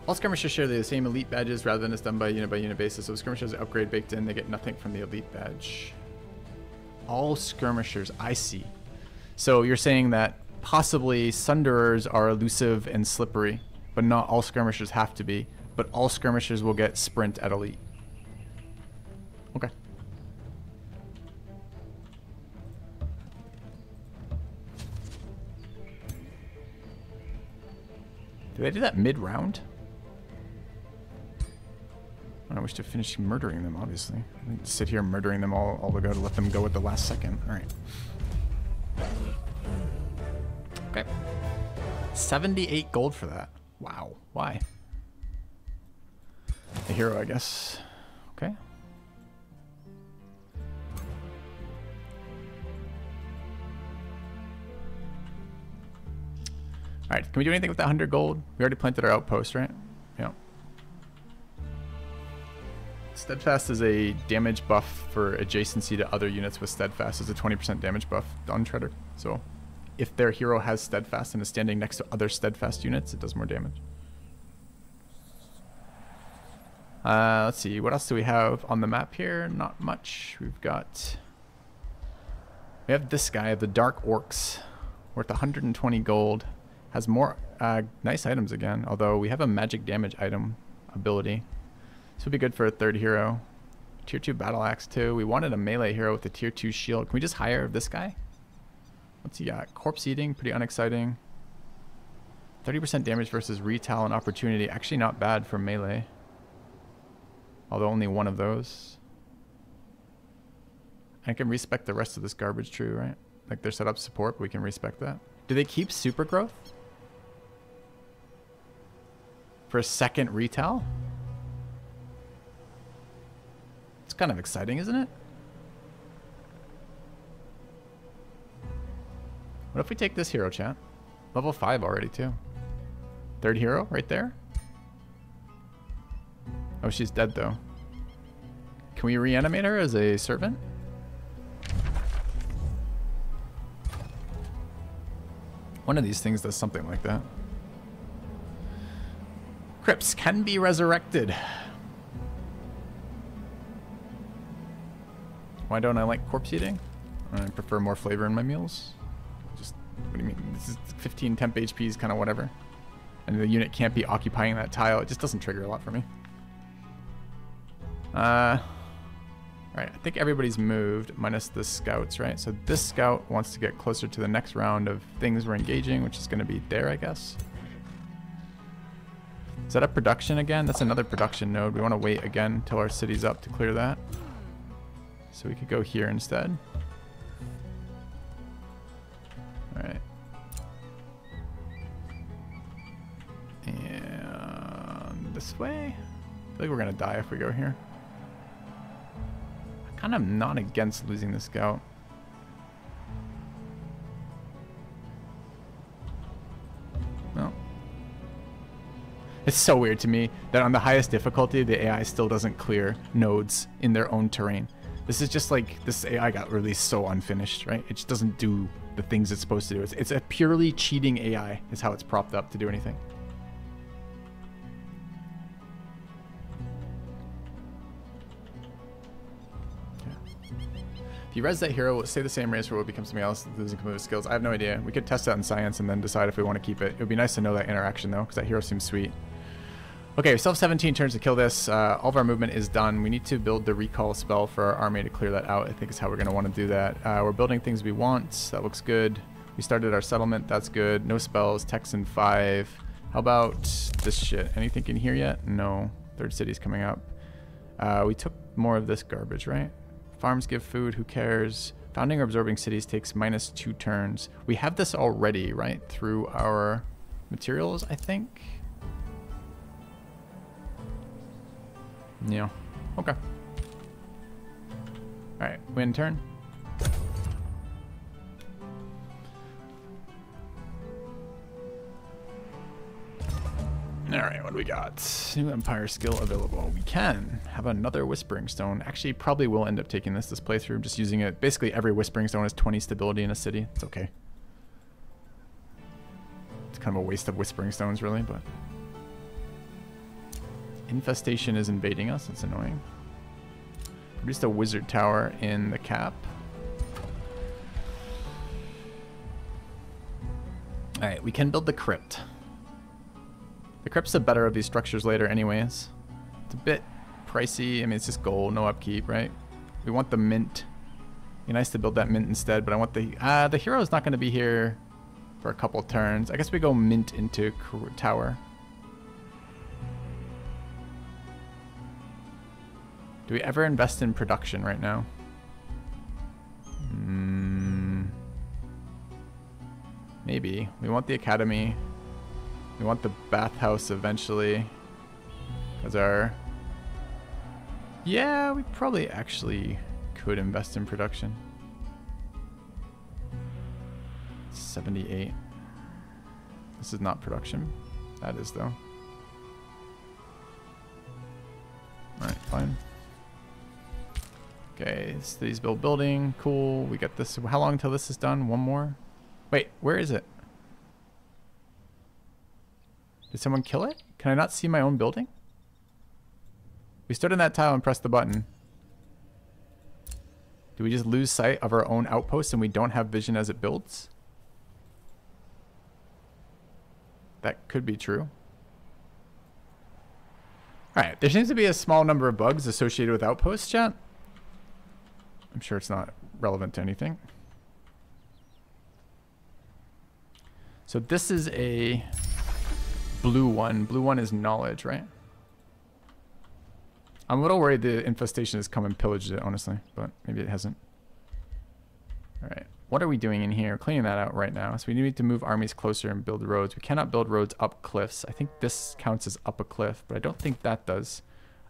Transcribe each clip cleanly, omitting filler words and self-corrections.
All skirmishers share the same elite badges rather than it's done by unit basis. So skirmishers upgrade baked in, they get nothing from the elite badge. All skirmishers, I see. So you're saying that possibly Sunderers are elusive and slippery, but not all skirmishers have to be. But all skirmishers will get sprint at elite. Okay. Did they do that mid-round? I wish to finish murdering them, obviously. I need to sit here murdering them all to go to let them go at the last second. Alright. Okay. 78 gold for that. Wow. Why? A hero, I guess. Okay. Alright, can we do anything with that 100 gold? We already planted our outpost, right? Yeah. Steadfast is a damage buff for adjacency to other units with Steadfast. It's a 20% damage buff on Treader. So if their hero has Steadfast and is standing next to other Steadfast units, it does more damage. Let's see, what else do we have on the map here? Not much. We have this guy, the Dark Orcs, worth 120 gold. Has more nice items again, although we have a magic damage item ability. This would be good for a third hero. Tier 2 battle axe too. We wanted a melee hero with a tier 2 shield. Can we just hire this guy? What's he got? Corpse eating, pretty unexciting. 30% damage versus retail and opportunity. Actually not bad for melee. Although only one of those. I can respec the rest of this garbage tree, right? Like they're set up support, but we can respec that. Do they keep super growth? For a second retail? It's kind of exciting, isn't it? What if we take this hero, chat? Level 5 already, too. Third hero, right there. Oh, she's dead, though. Can we reanimate her as a servant? One of these things does something like that. Crypts can be resurrected. Why don't I like corpse eating? I prefer more flavor in my meals. Just, what do you mean? This is 15 temp HP is kind of whatever. And the unit can't be occupying that tile. It just doesn't trigger a lot for me. Alright, I think everybody's moved, minus the scouts, right? So this scout wants to get closer to the next round of things we're engaging, which is going to be there, I guess. Is that a production again? That's another production node. We want to wait again until our city's up to clear that. So we could go here instead. Alright. And this way? I feel like we're going to die if we go here. I kind of not against losing the scout. No. It's so weird to me that on the highest difficulty, the AI still doesn't clear nodes in their own terrain. This is just like, this AI got released so unfinished, right? It just doesn't do the things it's supposed to do. It's a purely cheating AI is how it's propped up to do anything. If you res that hero, will it stay the same race or will it become something else, losing cumulative skills? I have no idea. We could test that in science and then decide if we want to keep it. It would be nice to know that interaction though, because that hero seems sweet. Okay, we still have 17 turns to kill this. All of our movement is done. We need to build the recall spell for our army to clear that out. I think is how we're going to want to do that. We're building things we want. That looks good. We started our settlement. That's good. No spells. Texan 5. How about this shit? Anything in here yet? No. Third city's coming up. We took more of this garbage, right? Farms give food. Who cares? Founding or absorbing cities takes -2 turns. We have this already, right? Through our materials, I think. Yeah. Okay. Alright, win turn. Alright, what do we got? New Empire skill available. We can have another Whispering Stone. Actually, probably will end up taking this playthrough, just using it. Basically, every Whispering Stone has 20 stability in a city. It's okay. It's kind of a waste of Whispering Stones, really, but... Infestation is invading us. That's annoying. Produced a wizard tower in the cap. Alright, we can build the crypt. The crypt's the better of these structures later anyways. It's a bit pricey. I mean, it's just gold, no upkeep, right? We want the mint. Be nice to build that mint instead, but I want the hero's not going to be here for a couple turns. I guess we go mint into tower. Do we ever invest in production right now? Maybe. We want the academy. We want the bathhouse eventually. Because our... Yeah, we probably actually could invest in production. 78. This is not production. That is, though. Alright, fine. Okay, cities build building. Cool. We got this. How long until this is done? One more? Wait, where is it? Did someone kill it? Can I not see my own building? We stood in that tile and pressed the button. Do we just lose sight of our own outpost and we don't have vision as it builds? That could be true. Alright, there seems to be a small number of bugs associated with outposts, chat. I'm sure it's not relevant to anything. So this is a blue one. Blue one is knowledge, right? I'm a little worried the infestation has come and pillaged it, honestly, but maybe it hasn't. All right, what are we doing in here? Cleaning that out right now. So we need to move armies closer and build roads. We cannot build roads up cliffs. I think this counts as up a cliff, but I don't think that does.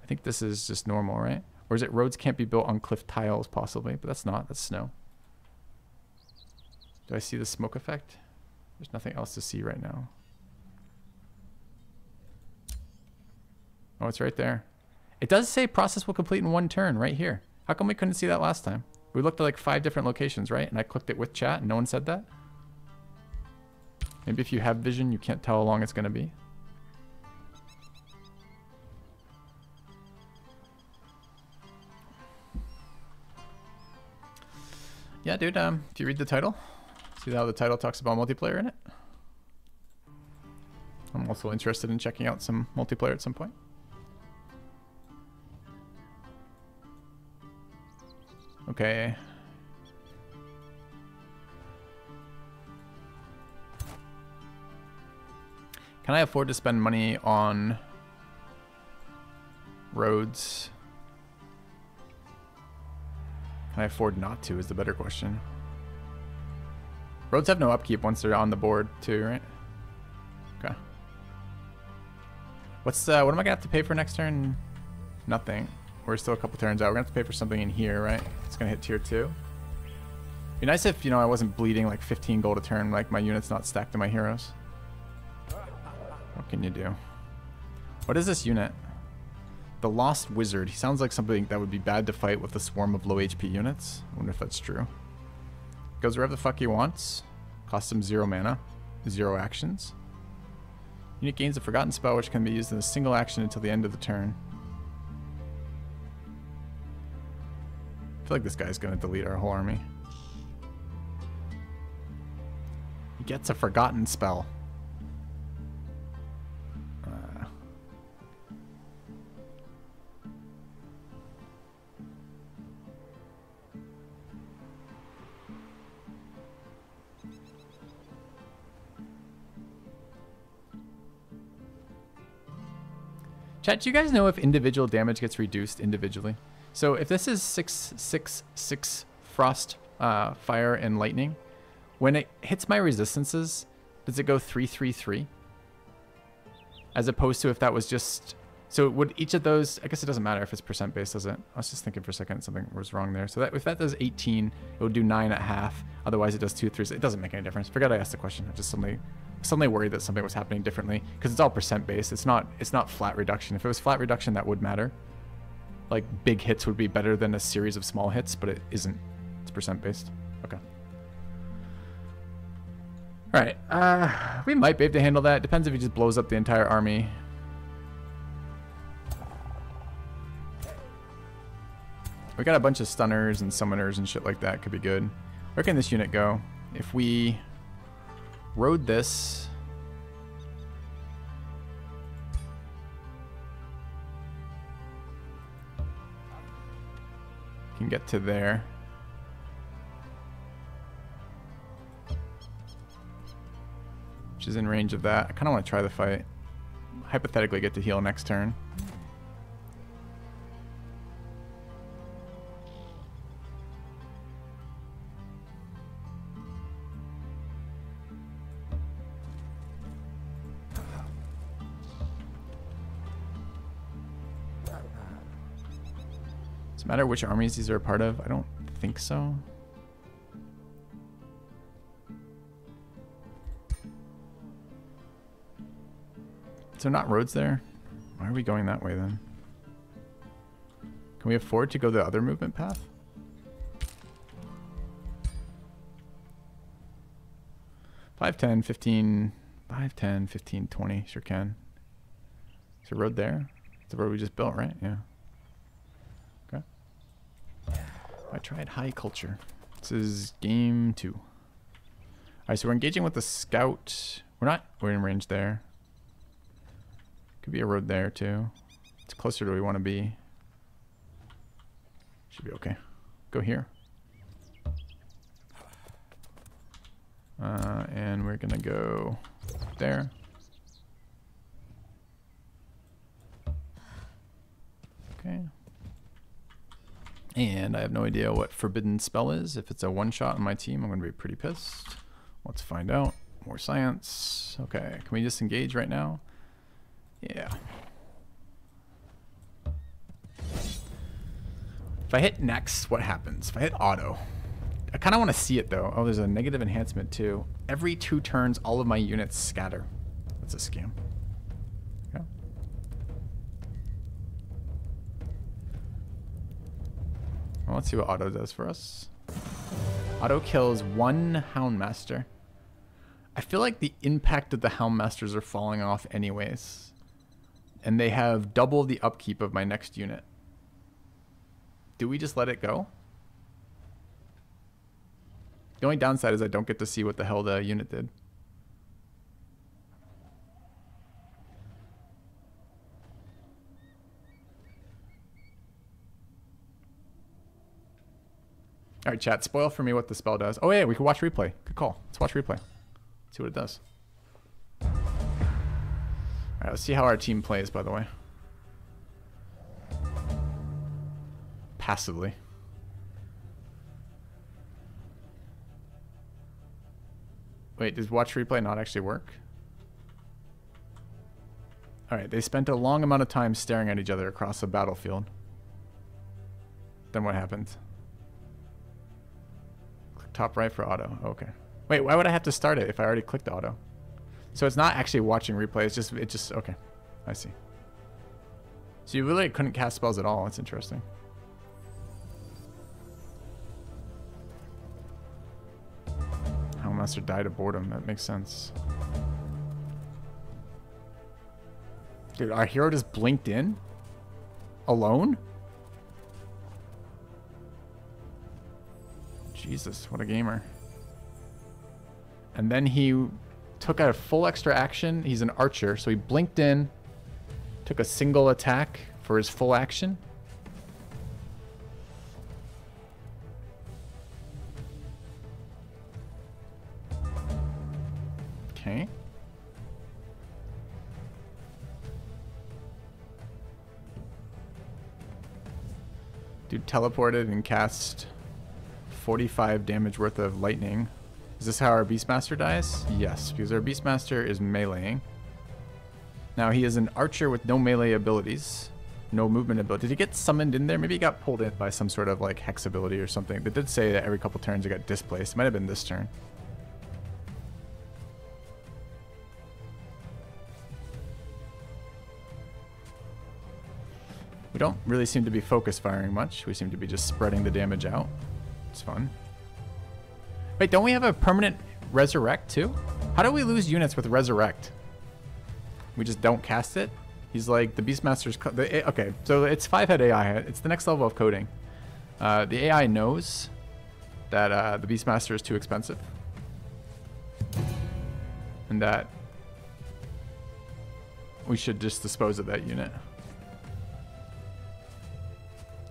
I think this is just normal, right? Or is it roads can't be built on cliff tiles, possibly? But that's not. That's snow. Do I see the smoke effect? There's nothing else to see right now. Oh, it's right there. It does say process will complete in 1 turn right here. How come we couldn't see that last time? We looked at like 5 different locations, right? And I clicked it with chat and no one said that? Maybe if you have vision, you can't tell how long it's going to be. Yeah, dude, if you read the title, see how the title talks about multiplayer in it? I'm also interested in checking out some multiplayer at some point. Okay. Can I afford to spend money on roads? Can I afford not to is the better question. Roads have no upkeep once they're on the board too, right? Okay. What am I gonna have to pay for next turn? Nothing. We're still a couple turns out. We're gonna have to pay for something in here, right? It's gonna hit tier 2. Be nice if, you know, I wasn't bleeding like 15 gold a turn, like my unit's not stacked to my heroes. What can you do? What is this unit? The Lost Wizard. He sounds like something that would be bad to fight with a swarm of low HP units. I wonder if that's true. Goes wherever the fuck he wants. Costs him 0 mana. 0 actions. Unit gains a forgotten spell which can be used in a single action until the end of the turn. I feel like this guy's gonna delete our whole army. He gets a forgotten spell. Chat, do you guys know if individual damage gets reduced individually? So if this is 6/6/6 frost, fire, and lightning, when it hits my resistances, does it go 3/3/3? As opposed to if that was just... So would each of those... I guess it doesn't matter if it's percent based, does it? I was just thinking for a second something was wrong there. So that if that does 18, it would do 9 at half. Otherwise it does 2 3. It doesn't make any difference. Forget I asked the question. I just suddenly worried that something was happening differently because it's all percent based. It's not flat reduction. If it was flat reduction, that would matter. Like big hits would be better than a series of small hits, but it isn't. It's percent based. Okay. All right. We might be able to handle that. Depends if he just blows up the entire army. We got a bunch of stunners and summoners and shit like that. Could be good. Where can this unit go? If we rode this... Can get to there. Which is in range of that. I kind of want to try the fight. Hypothetically get to heal next turn. Does it matter which armies these are a part of? I don't think so. So not roads there? Why are we going that way then? Can we afford to go the other movement path? Five, 10, 15, 5, 10, 15, 20. Sure can. Is there a road there? It's the road we just built, right? Yeah. Okay. I tried high culture. This is game 2. Alright, so we're engaging with the scout. We're in range there. Could be a road there too. It's closer to where we want to be. Should be okay. Go here. And we're gonna go there. Okay. And I have no idea what forbidden spell is. If it's a one-shot on my team, I'm gonna be pretty pissed. Let's find out. More science. Okay, can we just engage right now? Yeah. If I hit next, what happens? If I hit auto, I kind of want to see it though. Oh, there's a negative enhancement too. Every 2 turns, all of my units scatter. That's a scam. Okay. Well, let's see what auto does for us. Auto kills 1 Houndmaster. I feel like the impact of the Houndmasters are falling off anyways. And they have double the upkeep of my next unit. Do we just let it go? The only downside is I don't get to see what the hell the unit did. Alright, chat, spoil for me what the spell does. Oh yeah, we can watch replay. Good call. Let's watch replay. See what it does. Alright, let's see how our team plays, by the way. Passively. Wait, does watch replay not actually work? Alright, they spent a long amount of time staring at each other across the battlefield. Then what happened? Click top right for auto. Okay. Wait, why would I have to start it if I already clicked auto? So it's not actually watching replay, it's just, okay. I see. So you really couldn't cast spells at all. That's interesting. Houndmaster died of boredom. That makes sense. Dude, our hero just blinked in? Alone? Jesus, what a gamer. And then he took a full extra action. He's an archer, so he blinked in, took a single attack for his full action. Okay. Dude teleported and cast 45 damage worth of lightning. Is this how our Beastmaster dies? Yes, because our Beastmaster is meleeing. Now he is an archer with no melee abilities. No movement ability. Did he get summoned in there? Maybe he got pulled in by some sort of like hex ability or something. They did say that every couple turns he got displaced. It might have been this turn. We don't really seem to be focus firing much. We seem to be just spreading the damage out. It's fun. Wait, don't we have a permanent resurrect too? How do we lose units with resurrect? We just don't cast it? He's like the Beastmaster's... Okay, so it's 5-head AI. It's the next level of coding. The AI knows that the Beastmaster is too expensive. And that we should just dispose of that unit.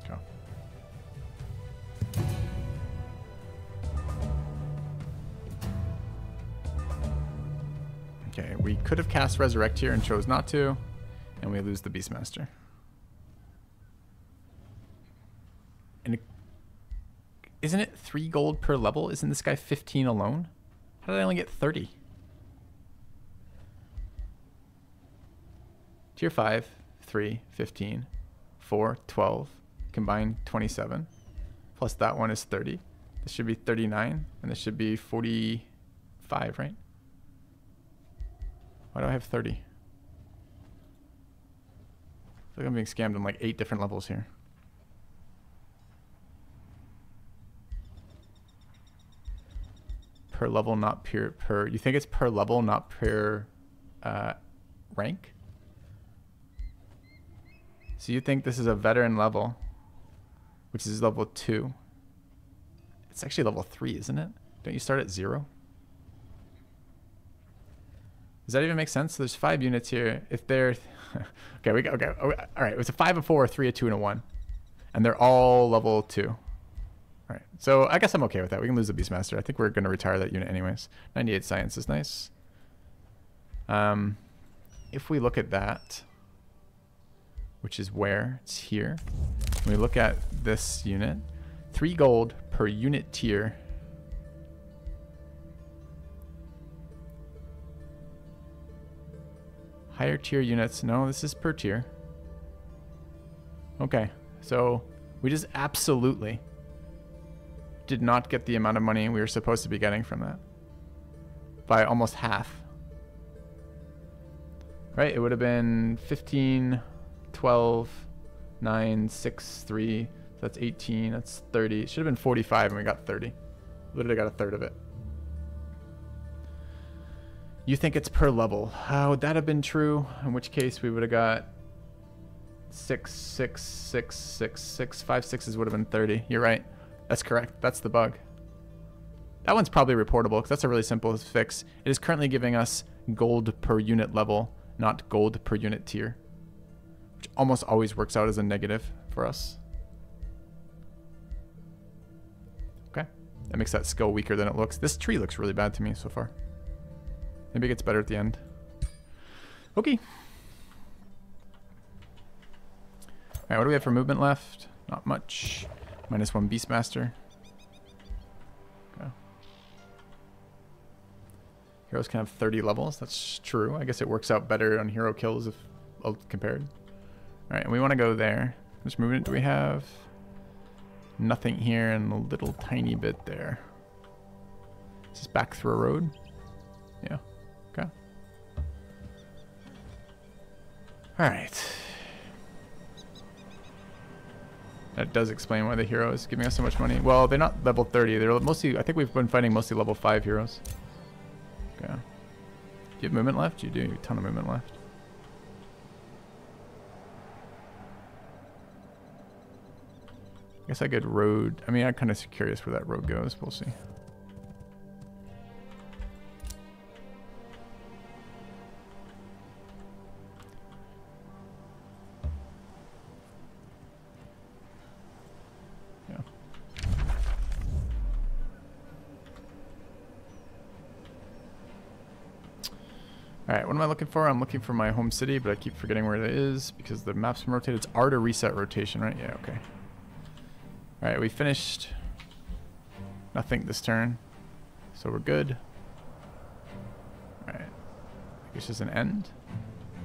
Go. Okay, we could have cast Resurrect here and chose not to, and we lose the Beastmaster. And isn't it 3 gold per level? Isn't this guy 15 alone? How did I only get 30? Tier 5, 3, 15, 4, 12, combined 27. Plus that one is 30. This should be 39, and this should be 45, right? Why do I have 30? I feel like I'm being scammed on like 8 different levels here. Per level, not per. You think it's per level, not per rank? So you think this is a veteran level, which is level 2. It's actually level 3, isn't it? Don't you start at 0? Does that even make sense? So there's 5 units here. If they're okay, okay. All right, it was a 5, a 4, a 3, a 2, and a 1, and they're all level 2. All right, so I guess I'm okay with that. We can lose the Beastmaster. I think we're going to retire that unit anyways. 98 science is nice. If we look at that, which is where it's here, when we look at this unit, 3 gold per unit tier. Higher tier units. No, this is per tier. Okay, so we just absolutely did not get the amount of money we were supposed to be getting from that. By almost half. Right, it would have been 15, 12, 9, 6, 3. So that's 18, that's 30. It should have been 45 and we got 30. Literally got a third of it. You think it's per level. How would that have been true? In which case we would have got 6, 6, 6, 6, 6. 5 6s would have been 30. You're right. That's correct. That's the bug. That one's probably reportable because that's a really simple fix. It is currently giving us gold per unit level, not gold per unit tier, which almost always works out as a negative for us. Okay. That makes that skill weaker than it looks. This tree looks really bad to me so far. Maybe it gets better at the end. Okay. Alright, what do we have for movement left? Not much. -1 Beastmaster. Okay. Heroes can have 30 levels. That's true. I guess it works out better on hero kills if compared. Alright, and we want to go there. How much movement do we have? Nothing here and a little tiny bit there. Is this back through a road? Yeah. Okay. Alright. That does explain why the hero is giving us so much money. Well, they're not level 30. They're mostly, I think we've been fighting mostly level 5 heroes. Okay. Do you have movement left? You do. You have a ton of movement left. I guess I could road. I mean, I'm kind of curious where that road goes. We'll see. Alright, what am I looking for? I'm looking for my home city, but I keep forgetting where it is because the map's been rotated. It's R to reset rotation, right? Yeah, okay. Alright, we finished nothing this turn, so we're good. Alright. I guess it's an end.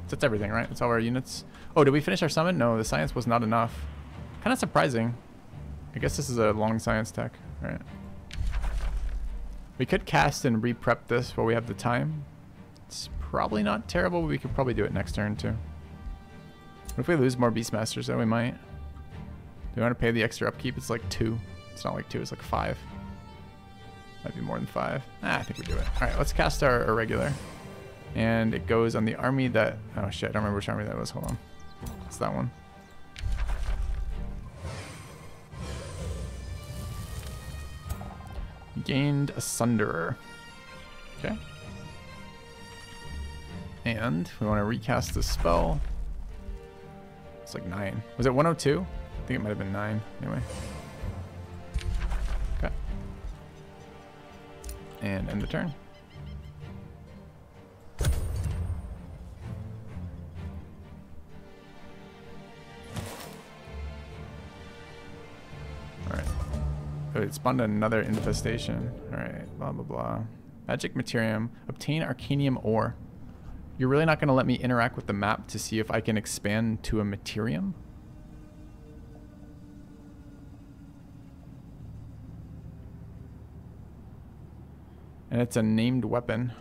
That's everything, right? That's all our units. Oh, did we finish our summon? No, the science was not enough. Kind of surprising. I guess this is a long science tech. Alright. We could cast and re-prep this while we have the time. It's probably not terrible, but we could probably do it next turn too. What if we lose more Beastmasters though? We might. Do we want to pay the extra upkeep? It's like 2. It's not like 2, it's like 5. Might be more than 5. I think we do it. Alright, let's cast our irregular. And it goes on the army that... Oh shit, I don't remember which army that was. Hold on. It's that one. Gained a Sunderer. Okay. And we want to recast the spell. It's like 9. Was it 102? I think it might have been 9. Anyway. Okay. And end the turn. Alright. Oh, it spawned another infestation. Alright, blah blah blah. Magic Materium. Obtain Arcanium Ore. You're really not going to let me interact with the map to see if I can expand to a Materium? And it's a named weapon.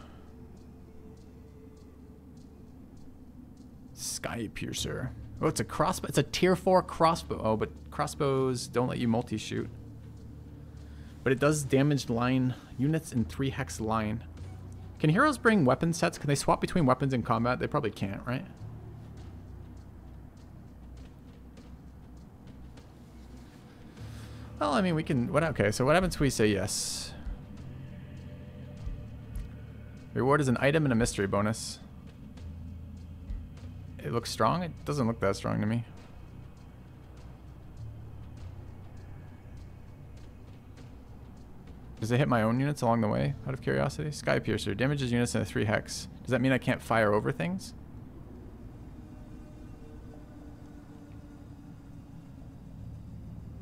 Sky Piercer. Oh, it's a crossbow. It's a tier 4 crossbow. Oh, but crossbows don't let you multi-shoot. But it does damaged line units in 3 hex line. Can heroes bring weapon sets? Can they swap between weapons in combat? They probably can't, right? Well, I mean, we can... Okay, so what happens if we say yes? Reward is an item and a mystery bonus. It looks strong? It doesn't look that strong to me. Does it hit my own units along the way, out of curiosity? Sky Piercer. Damages units in a 3 hex. Does that mean I can't fire over things?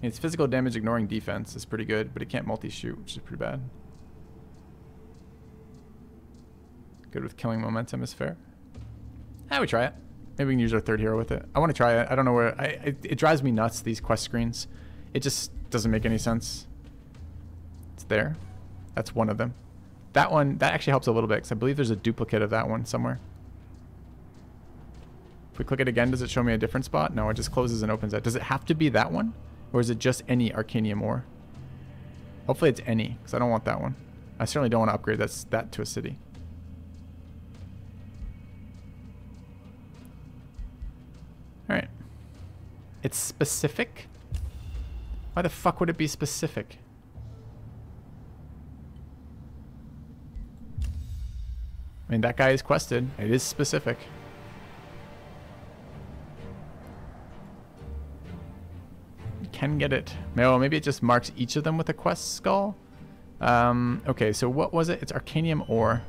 Its physical damage ignoring defense is pretty good, but it can't multi-shoot, which is pretty bad. Good with killing momentum is fair. We try it. Maybe we can use our 3rd hero with it. I want to try it. I don't know where... It drives me nuts, these quest screens. It just doesn't make any sense. It's there. That's one of them. That one, that actually helps a little bit, because I believe there's a duplicate of that one somewhere. If we click it again, does it show me a different spot? No, it just closes and opens that. Does it have to be that one? Or is it just any Arcanium Ore? Hopefully it's any, because I don't want that one. I certainly don't want to upgrade that to a city. Alright. It's specific? Why the fuck would it be specific? I mean, that guy is quested. It is specific. You can get it. Well, maybe it just marks each of them with a quest skull. Okay, so what was it? It's Arcanium Ore.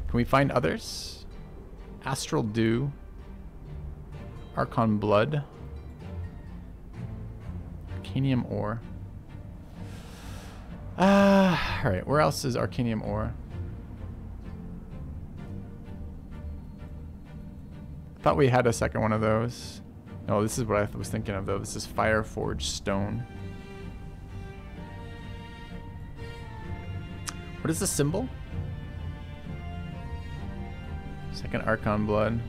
Can we find others? Astral Dew. Archon Blood. Arcanium Ore. Alright, where else is Arcanium Ore? Thought we had a second one of those. No, this is what I was thinking of though. This is Fireforged Stone. What is the symbol? Second Archon Blood.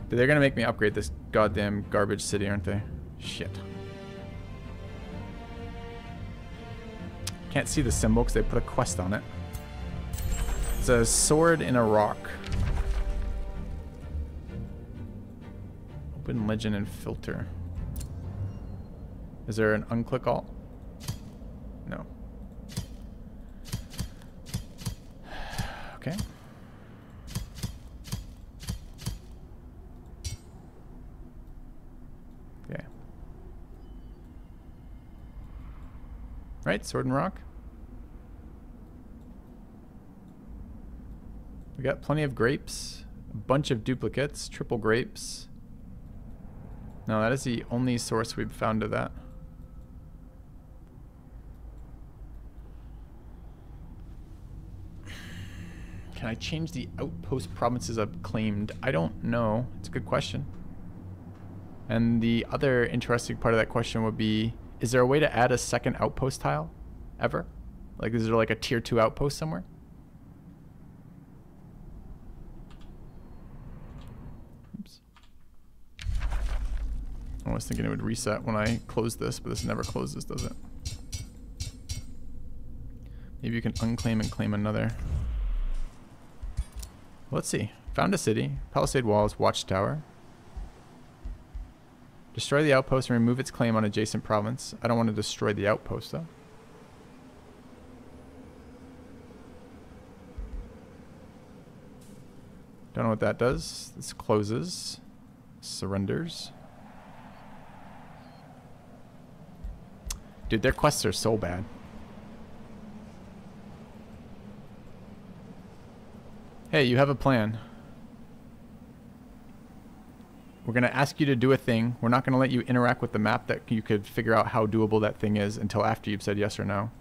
They're gonna make me upgrade this goddamn garbage city, aren't they? Shit. Can't see the symbol because they put a quest on it. It's a sword in a rock. Open legend and filter. Is there an unclick alt? No. Okay. Okay. Right, sword and rock. We got plenty of grapes, a bunch of duplicates, triple grapes. No, that is the only source we've found of that. Can I change the outpost provinces I've claimed? I don't know. It's a good question. And the other interesting part of that question would be, is there a way to add a second outpost tile ever? Like, is there like a tier 2 outpost somewhere? Oops. I was thinking it would reset when I close this, but this never closes, does it? Maybe you can unclaim and claim another. Let's see. Found a city. Palisade walls, watchtower. Destroy the outpost and remove its claim on adjacent province. I don't want to destroy the outpost though. Don't know what that does. This closes. Surrenders. Dude, their quests are so bad. Hey, you have a plan. We're going to ask you to do a thing. We're not going to let you interact with the map that you could figure out how doable that thing is until after you've said yes or no.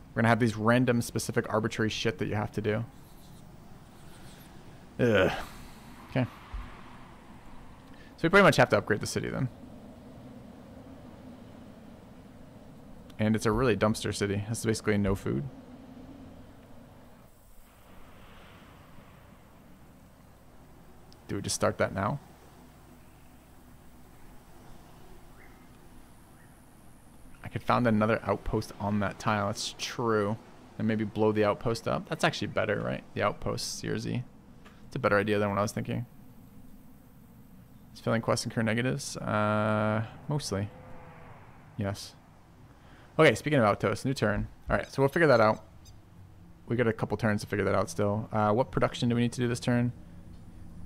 We're going to have these random, specific, arbitrary shit that you have to do. Ugh. Okay. So we pretty much have to upgrade the city then. And it's a really dumpster city. It's basically no food. Do we just start that now? I could found another outpost on that tile. That's true. And maybe blow the outpost up. That's actually better, right? The outpost, CRZ. It's a better idea than what I was thinking. Is filling quests incur negatives? Mostly. Yes. Okay, speaking of outposts, new turn. Alright, so we'll figure that out. We got a couple turns to figure that out still. What production do we need to do this turn?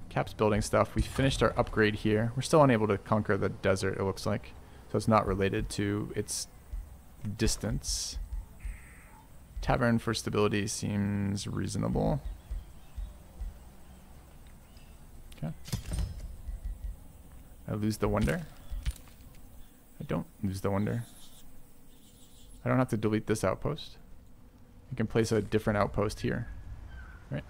Cap's building stuff. We finished our upgrade here. We're still unable to conquer the desert, it looks like. So it's not related to its distance. Tavern for stability seems reasonable. Okay. I lose the wonder. I don't lose the wonder. I don't have to delete this outpost. I can place a different outpost here. Right?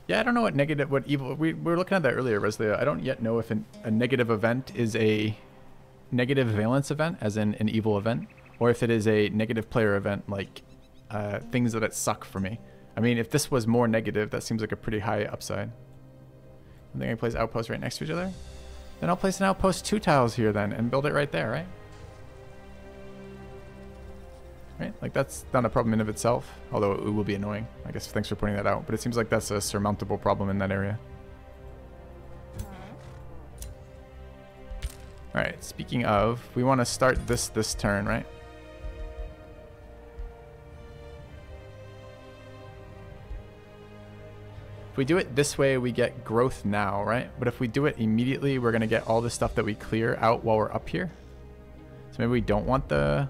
Yeah, I don't know what negative, what evil, we were looking at that earlier, Reslia. I don't yet know if a negative event is a negative valence event, as in an evil event, or if it is a negative player event, like things that suck for me. I mean, if this was more negative, that seems like a pretty high upside. I think I place outposts right next to each other. Then I'll place an outpost 2 tiles here then, and build it right there, right? Right? Like, that's not a problem in of itself, although it will be annoying. I guess thanks for pointing that out, but it seems like that's a surmountable problem in that area. Alright, speaking of, we want to start this turn, right? If we do it this way, we get growth now, right? But if we do it immediately, we're going to get all the stuff that we clear out while we're up here. So maybe we don't want the...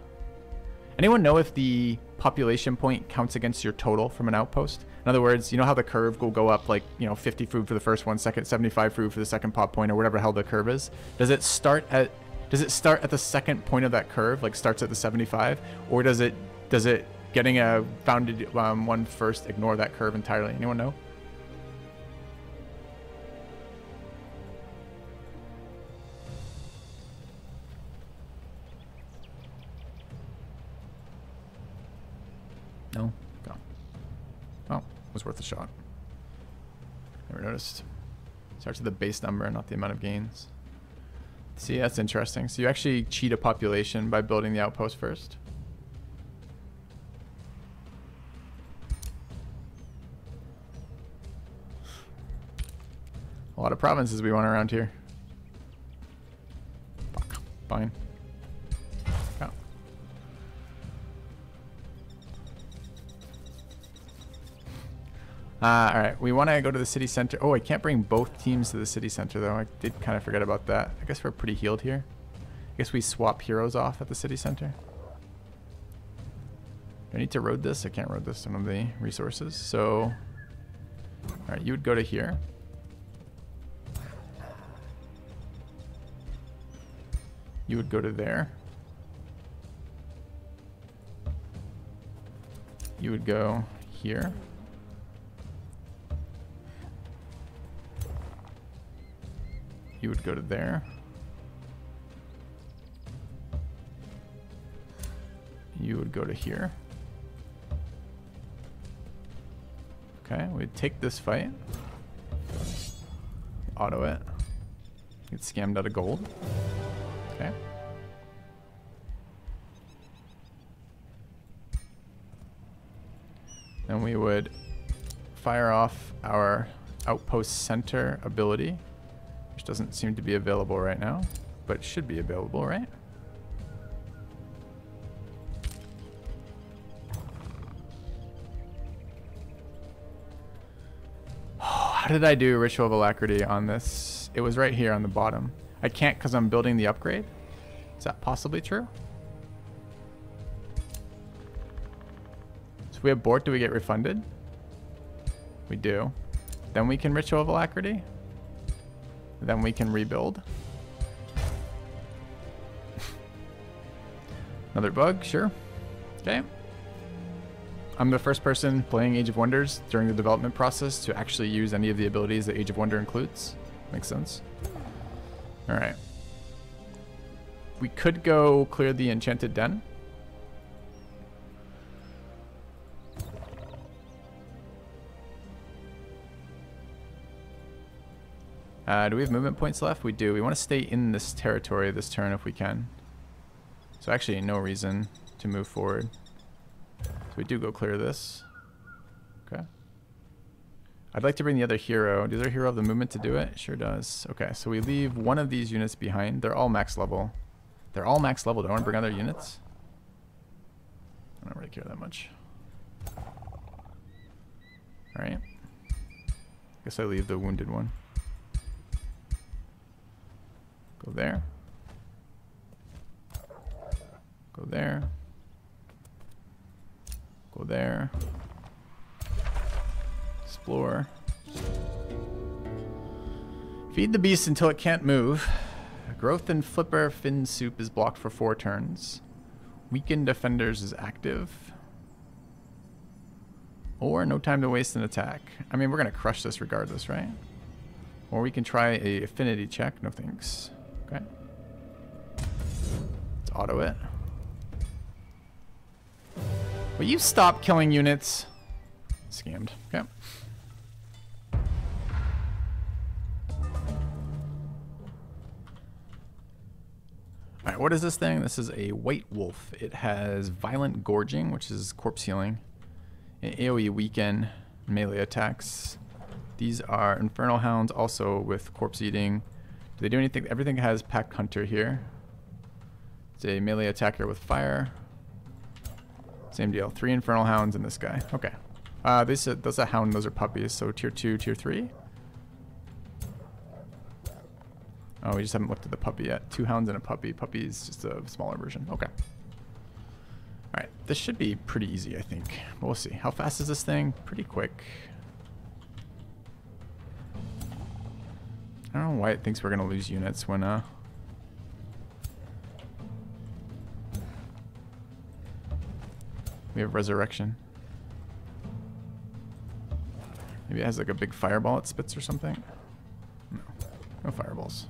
Anyone know if the population point counts against your total from an outpost? In other words, you know how the curve will go up like, 50 food for the first one, second 75 food for the second pop point, or whatever the hell the curve is? Does it start at the second point of that curve, like starts at the 75, or does it getting a founded one first ignore that curve entirely? Anyone know? No? Go. Oh, was worth a shot. Never noticed. Starts with the base number, not the amount of gains. See, that's interesting. So you actually cheat a population by building the outpost first. A lot of provinces we want around here. Fuck. Fine. Oh. Alright, we want to go to the city center. Oh, I can't bring both teams to the city center, though. I did kind of forget about that. I guess we're pretty healed here. I guess we swap heroes off at the city center. Do I need to road this? I can't road this, some of the resources. So, alright, you would go to here. You would go to there. You would go here. You would go to there. You would go to here. Okay, we'd take this fight. Auto it. Get scammed out of gold. Okay. Then we would fire off our outpost center ability, which doesn't seem to be available right now, but should be available, right? How did I do Ritual of Alacrity on this? It was right here on the bottom. I can't because I'm building the upgrade. Is that possibly true? So if we abort, do we get refunded? We do. Then we can Ritual of Alacrity. Then we can rebuild. Another bug, sure. Okay. I'm the first person playing Age of Wonders during the development process to actually use any of the abilities that Age of Wonder includes. Makes sense. Alright. We could go clear the Enchanted Den. Do we have movement points left? We do. We want to stay in this territory this turn if we can. So actually no reason to move forward. So we do go clear this. Okay. I'd like to bring the other hero. Does the other hero have the movement to do it? Sure does. Okay, so we leave one of these units behind. They're all max level. They're all max level. Do I want to bring other units? I don't really care that much. Alright. Guess I leave the wounded one. Go there. Go there. Go there. Explore. Feed the beast until it can't move. Growth and Flipper Fin Soup is blocked for 4 turns. Weakened Defenders is active. Or no time to waste an attack. I mean, we're going to crush this regardless, right? Or we can try a affinity check. No thanks. Okay. Let's auto it. Will you stop killing units? Scammed. Okay. Alright, what is this thing? This is a White Wolf. It has Violent Gorging, which is corpse healing. An AoE weaken, melee attacks. These are Infernal Hounds, also with corpse eating. Do they do anything? Everything has Pack Hunter here. It's a melee attacker with fire. Same deal. 3 Infernal Hounds and this guy. Okay. Those are hound, those are puppies. So tier 2, tier 3. Oh, we just haven't looked at the puppy yet. 2 hounds and a puppy. Puppy is just a smaller version. Okay. Alright. This should be pretty easy, I think. But we'll see. How fast is this thing? Pretty quick. I don't know why it thinks we're going to lose units when, we have Resurrection. Maybe it has like a big fireball it spits or something. No. No fireballs.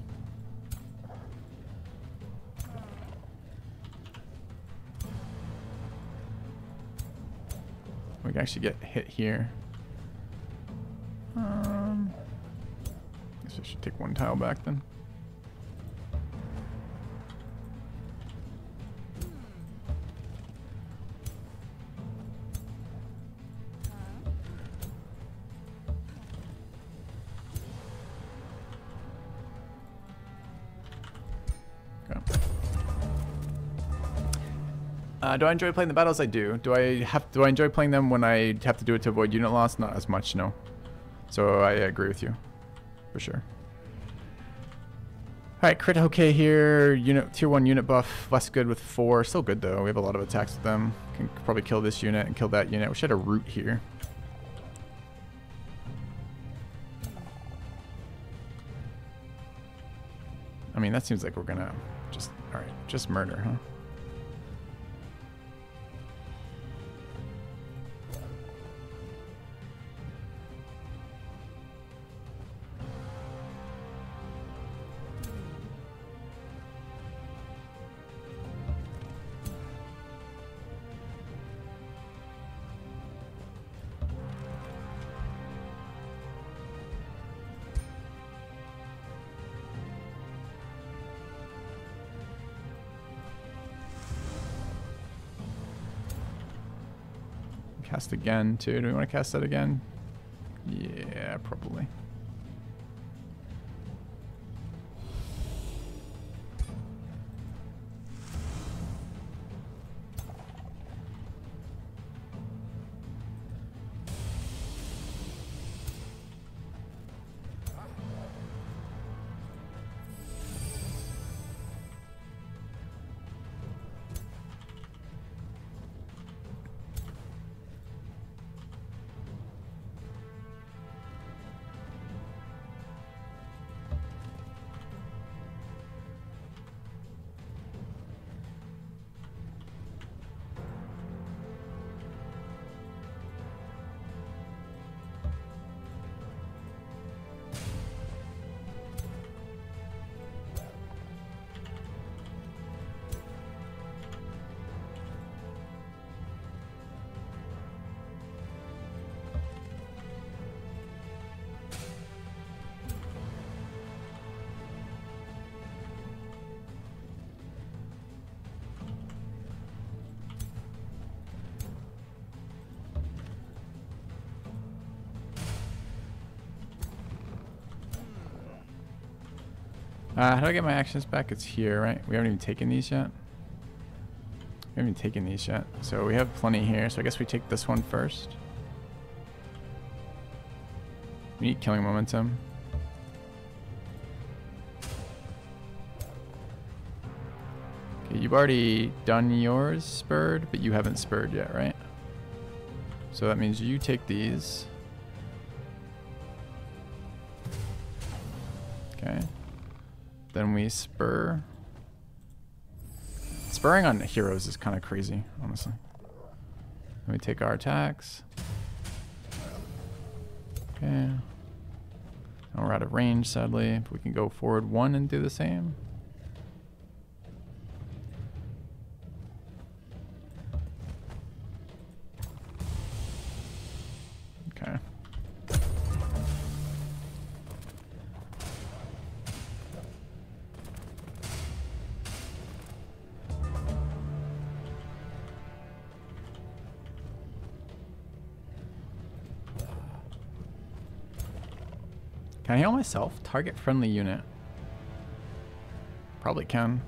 We can actually get hit here. Guess I should take 1 tile back then. Do I enjoy playing the battles? I do. Do I enjoy playing them when I have to do it to avoid unit loss? Not as much, no. So I agree with you, for sure. Alright, crit okay here. Tier 1 unit buff, less good with 4. Still good though. We have a lot of attacks with them. Can probably kill this unit and kill that unit. We should have a root here. I mean, that seems like we're gonna just, alright, just murder, huh? Cast again, too. Do we want to cast that again? Yeah, probably. How do I get my actions back? It's here, right? We haven't even taken these yet. We haven't even taken these yet. So we have plenty here. So I guess we take this one first. We need killing momentum. Okay, you've already done yours, spurred, but you haven't spurred yet, right? So that means you take these. Okay. Then we spur. Spurring on heroes is kind of crazy, honestly. Then we take our attacks. Okay. Now we're out of range, sadly. If we can go forward 1 and do the same. Okay. Can I heal myself? Target friendly unit. Probably can.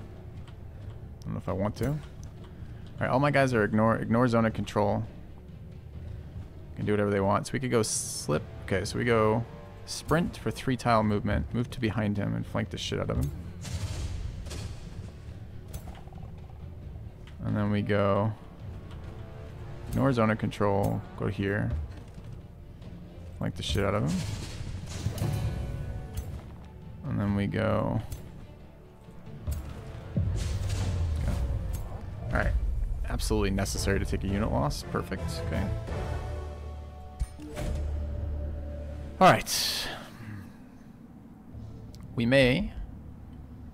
I don't know if I want to. Alright, all my guys are ignore zone of control. Can do whatever they want. So we could go slip. Okay, so we go sprint for 3 tile movement. Move to behind him and flank the shit out of him. And then we go ignore zone of control. Go here. Flank the shit out of him. And then we go. Okay. Alright. Absolutely necessary to take a unit loss. Perfect. Okay. Alright. We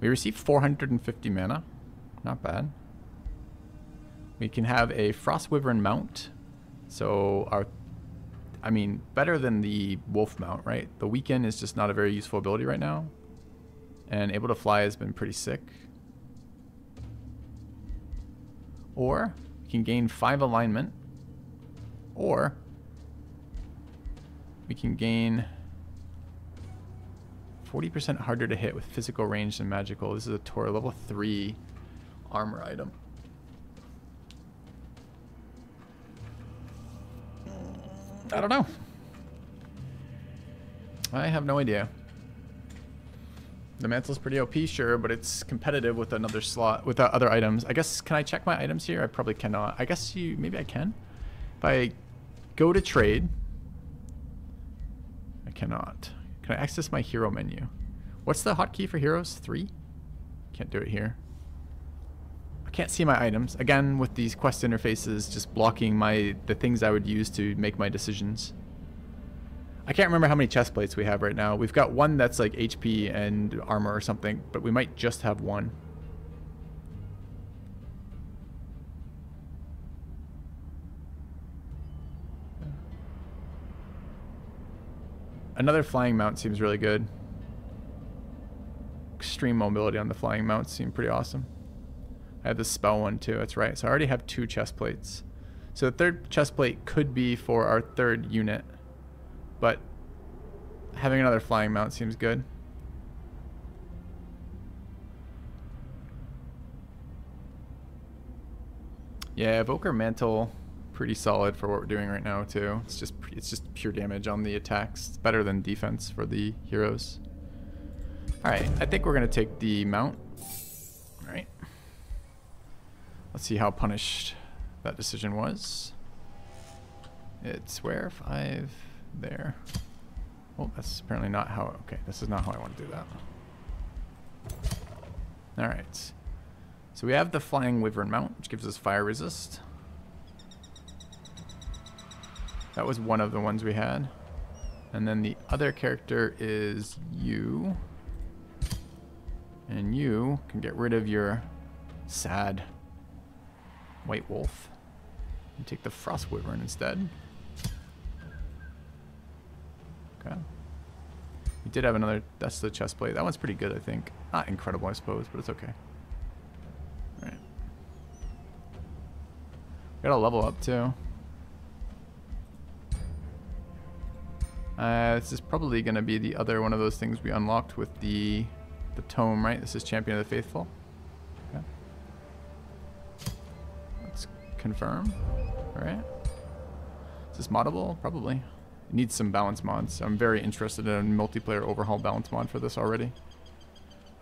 receive 450 mana. Not bad. We can have a Frost Wyvern mount. So better than the Wolf mount, right? The Weaken is just not a very useful ability right now. And able to fly has been pretty sick. Or we can gain 5 alignment. Or we can gain 40% harder to hit with physical range than magical. This is a Tor level 3 armor item. I don't know. I have no idea. The mantle's pretty OP, sure, but it's competitive with another slot, with other items. I guess, can I check my items here? I probably cannot. I guess maybe I can. If I go to trade, I cannot. Can I access my hero menu? What's the hotkey for heroes? 3? Can't do it here. I can't see my items. Again, with these quest interfaces just blocking the things I would use to make my decisions. I can't remember how many chest plates we have right now. We've got one that's like HP and armor or something, but we might just have one. Another flying mount seems really good. Extreme mobility on the flying mounts seem pretty awesome. I have the spell one too, that's right. So I already have 2 chest plates. So the 3rd chest plate could be for our 3rd unit. But having another flying mount seems good. Yeah, Evoker Mantle, pretty solid for what we're doing right now too. It's just pure damage on the attacks. It's better than defense for the heroes. Alright, I think we're gonna take the mount. Alright. Let's see how punished that decision was. It's where? 5 there. Oh, that's apparently not how... Okay, this is not how I want to do that. Alright. So we have the Flying Wyvern mount, which gives us fire resist. That was one of the ones we had. And then the other character is you. And you can get rid of your sad White Wolf and take the Frost Wyvern instead. Okay. We did have another, that's the chest plate. That one's pretty good, I think. Not incredible, I suppose, but it's okay. Alright. Got a level up too. This is probably going to be the other one of those things we unlocked with the the Tome, right? This is Champion of the Faithful. Okay. Let's confirm. All right. Is this moddable? Probably. It needs some balance mods. I'm very interested in a multiplayer overhaul balance mod for this already.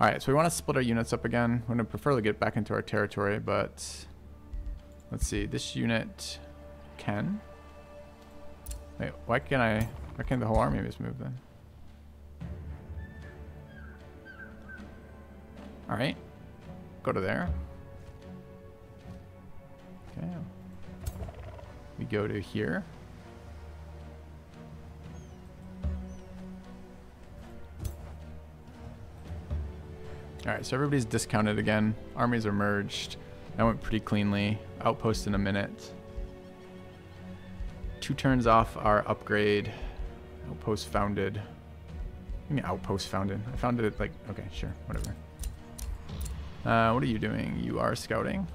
All right, so we want to split our units up again. We're going to prefer to get back into our territory, but let's see. This unit can. Wait, why can't the whole army just move then? All right, go to there. Okay. We go to here. Alright, so everybody's discounted again. Armies are merged. That went pretty cleanly. Outpost in a minute. 2 turns off our upgrade. Outpost founded. What do you mean outpost founded? I founded it like... Okay, sure. Whatever. What are you doing? You are scouting.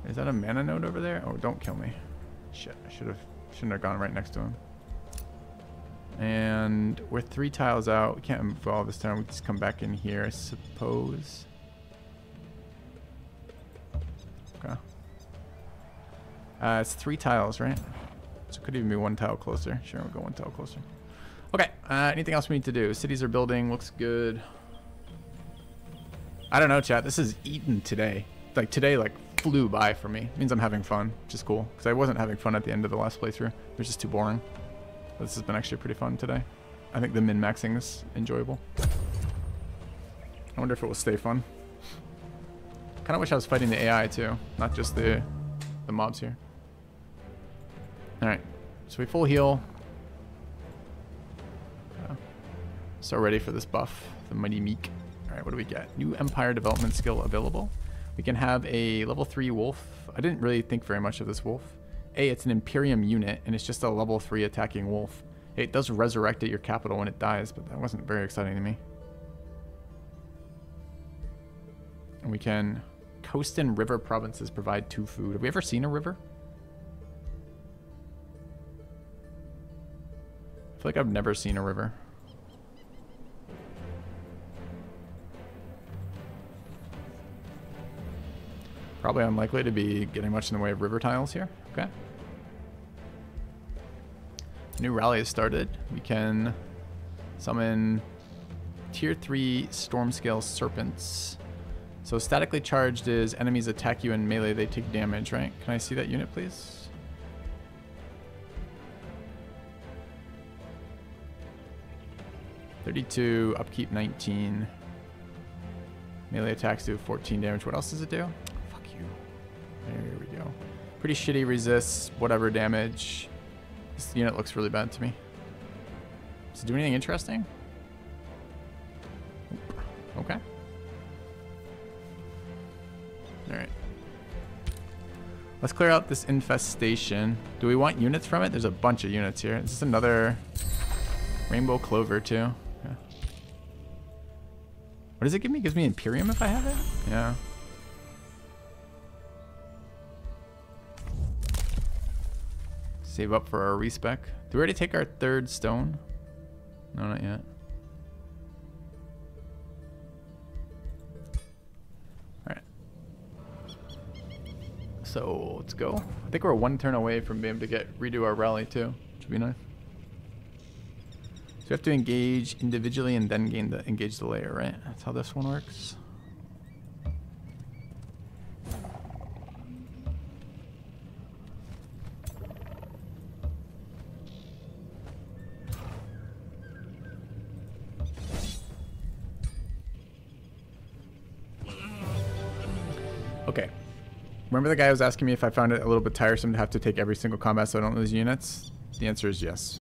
Is that a mana node over there? Oh, don't kill me. Shit, I shouldn't have gone right next to him. And we're 3 tiles out. We can't move all this time. We just come back in here, I suppose. Okay. It's 3 tiles, right? So it could even be 1 tile closer. Sure, we'll go 1 tile closer. Okay, anything else we need to do? Cities are building, looks good. I don't know, chat. This is eaten today. Like, today, like, flew by for me. It means I'm having fun, which is cool. Because I wasn't having fun at the end of the last playthrough. It was just too boring. But this has been actually pretty fun today. I think the min-maxing is enjoyable. I wonder if it will stay fun. Kind of wish I was fighting the AI, too. Not just the mobs here. Alright, so we full heal. So ready for this buff, the Mighty Meek. Alright, what do we get? New Empire development skill available. We can have a level 3 wolf. I didn't really think very much of this wolf. It's an Imperium unit, and it's just a level 3 attacking wolf. It does resurrect at your capital when it dies, but that wasn't very exciting to me. And we can... Coast and river provinces provide 2 food. Have we ever seen a river? I feel like I've never seen a river. Probably unlikely to be getting much in the way of river tiles here. Okay. New rally has started. We can summon tier 3 storm scale serpents. So statically charged is enemies attack you in melee, they take damage, right? Can I see that unit, please? $32, upkeep 19. Melee attacks do 14 damage. What else does it do? Fuck you. There we go. Pretty shitty resists, whatever damage. This unit looks really bad to me. Does it do anything interesting? Okay. Alright. Let's clear out this infestation. Do we want units from it? There's a bunch of units here. Is this another rainbow clover too? Okay. What does it give me? It gives me Imperium if I have it? Yeah. Save up for our respec. Do we already take our 3rd stone? No, not yet. Alright. So, let's go. I think we're 1 turn away from being able to redo our rally too, which would be nice. So we have to engage individually and then engage the layer, right? That's how this one works. Okay. Remember the guy who was asking me if I found it a little bit tiresome to have to take every single combat so I don't lose units? The answer is yes.